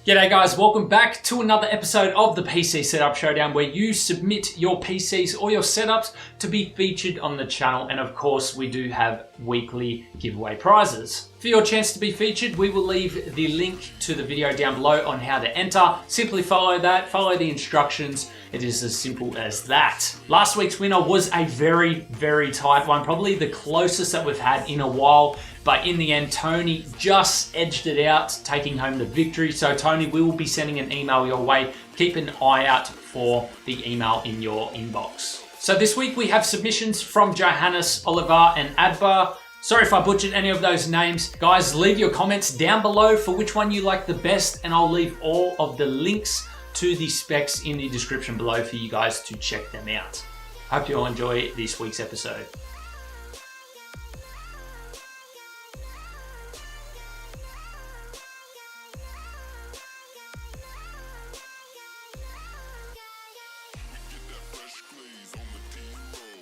G'day guys, welcome back to another episode of the PC Setup Showdown where you submit your PCs or your setups to be featured on the channel, and of course we do have weekly giveaway prizes. For your chance to be featured, we will leave the link to the video down below on how to enter. Simply follow that, follow the instructions. It is as simple as that. Last week's winner was a very tight one, probably the closest that we've had in a while. But in the end, Tony just edged it out, taking home the victory. So Tony, we will be sending an email your way. Keep an eye out for the email in your inbox. So this week we have submissions from Johannes, Oliver, and Adbur. Sorry if I butchered any of those names. Guys, leave your comments down below for which one you like the best, and I'll leave all of the links to the specs in the description below for you guys to check them out. Hope you all enjoy this week's episode.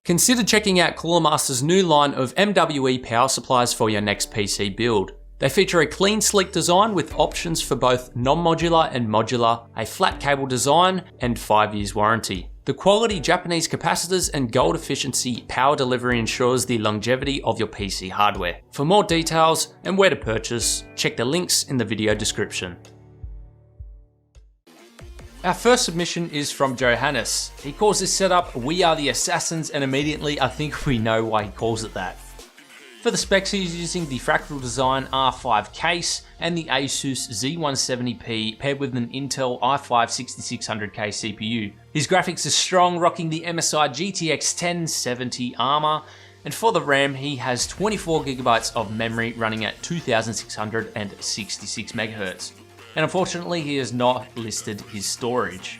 Consider checking out CoolerMaster's new line of MWE power supplies for your next PC build. They feature a clean, sleek design with options for both non-modular and modular, a flat cable design, and 5 years warranty. The quality Japanese capacitors and gold efficiency power delivery ensures the longevity of your PC hardware. For more details and where to purchase, check the links in the video description. Our first submission is from Johannes. He calls this setup "We Are the Assassins," and immediately I think we know why he calls it that. For the specs, he's using the Fractal Design R5 case and the Asus Z170P paired with an Intel i5-6600K CPU. His graphics are strong, rocking the MSI GTX 1070 Armor, and for the RAM he has 24GB of memory running at 2666 MHz. And unfortunately he has not listed his storage.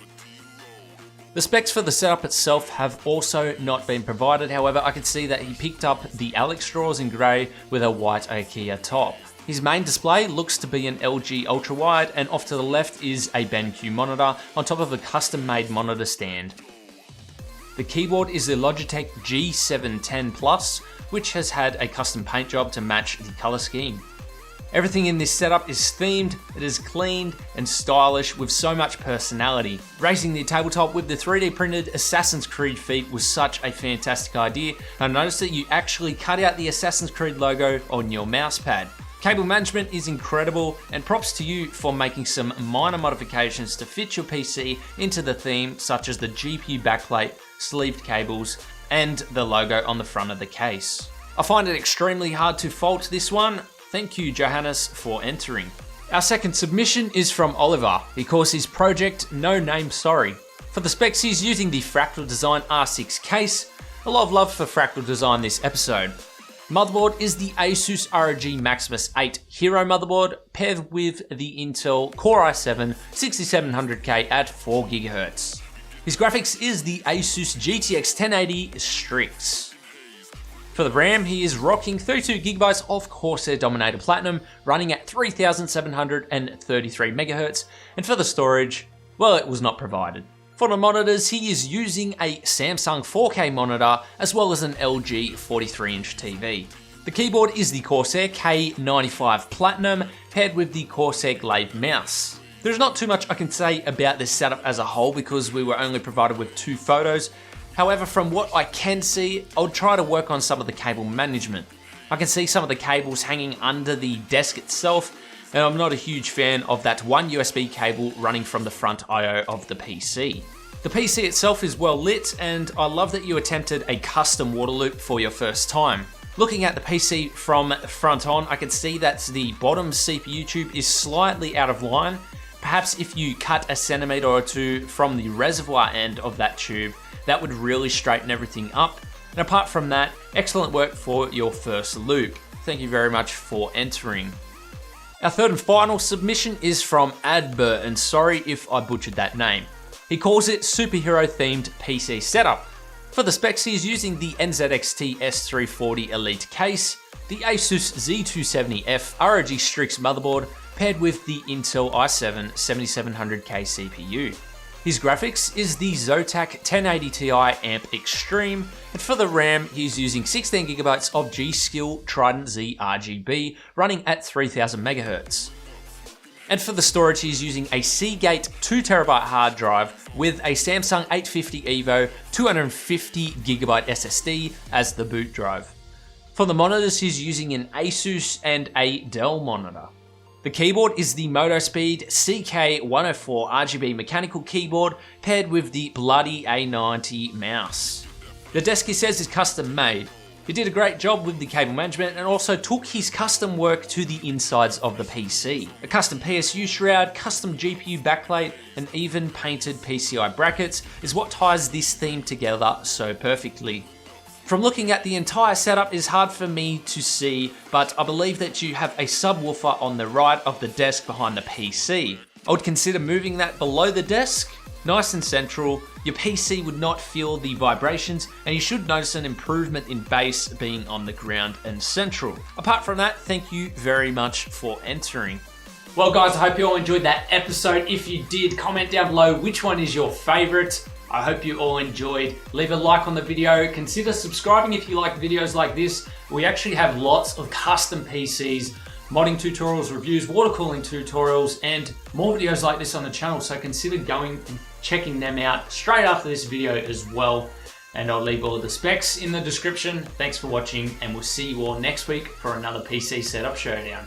The specs for the setup itself have also not been provided, however I can see that he picked up the Alex straws in grey with a white IKEA top. His main display looks to be an LG ultra wide, and off to the left is a BenQ monitor on top of a custom made monitor stand. The keyboard is the Logitech G710 Plus, which has had a custom paint job to match the colour scheme. Everything in this setup is themed, it is clean and stylish with so much personality. Raising the tabletop with the 3D printed Assassin's Creed feet was such a fantastic idea. I noticed that you actually cut out the Assassin's Creed logo on your mousepad. Cable management is incredible, and props to you for making some minor modifications to fit your PC into the theme, such as the GPU backplate, sleeved cables, and the logo on the front of the case. I find it extremely hard to fault this one. Thank you, Johannes, for entering. Our second submission is from Oliver. He calls his project "No Name Sorry." For the specs, he's using the Fractal Design R6 case. A lot of love for Fractal Design this episode. Motherboard is the Asus ROG Maximus 8 Hero motherboard paired with the Intel Core i7-6700K at 4GHz. His graphics is the Asus GTX 1080 Strix. For the RAM, he is rocking 32GB of Corsair Dominator Platinum running at 3733 MHz, and for the storage, well, it was not provided. For the monitors, he is using a Samsung 4K monitor as well as an LG 43-inch TV. The keyboard is the Corsair K95 Platinum paired with the Corsair Glaive mouse. There's not too much I can say about this setup as a whole because we were only provided with 2 photos. However, from what I can see, I'll try to work on some of the cable management. I can see some of the cables hanging under the desk itself, and I'm not a huge fan of that one USB cable running from the front I/O of the PC. The PC itself is well lit, and I love that you attempted a custom water loop for your first time. Looking at the PC from front on, I can see that the bottom CPU tube is slightly out of line. Perhaps if you cut a centimeter or two from the reservoir end of that tube, that would really straighten everything up. And apart from that, excellent work for your first loop. Thank you very much for entering. Our third and final submission is from Adbur, and sorry if I butchered that name. He calls it superhero themed PC setup. For the specs, he is using the NZXT S340 Elite case, the Asus Z270F ROG Strix motherboard paired with the Intel i7-7700K CPU. His graphics is the Zotac 1080 Ti Amp Extreme, and for the RAM, he's using 16GB of Gskill tridenZ RGB running at 3000 MHz. And for the storage, he's using a Seagate 2TB hard drive with a Samsung 850 EVO 250GB SSD as the boot drive. For the monitors, he's using an Asus and a Dell monitor. The keyboard is the Motospeed CK104 RGB mechanical keyboard paired with the bloody A90 mouse. The desk, he says, is custom made. He did a great job with the cable management and also took his custom work to the insides of the PC. A custom PSU shroud, custom GPU backplate, and even painted PCI brackets is what ties this theme together so perfectly. From looking at the entire setup, it is hard for me to see, but I believe that you have a subwoofer on the right of the desk behind the PC. I would consider moving that below the desk. Nice and central, your PC would not feel the vibrations, and you should notice an improvement in bass being on the ground and central. Apart from that, thank you very much for entering. Well guys, I hope you all enjoyed that episode. If you did, comment down below which one is your favorite. I hope you all enjoyed. Leave a like on the video. Consider subscribing if you like videos like this. We actually have lots of custom PCs, modding tutorials, reviews, water cooling tutorials, and more videos like this on the channel. So consider going and checking them out straight after this video as well. And I'll leave all of the specs in the description. Thanks for watching, and we'll see you all next week for another PC Setup Showdown.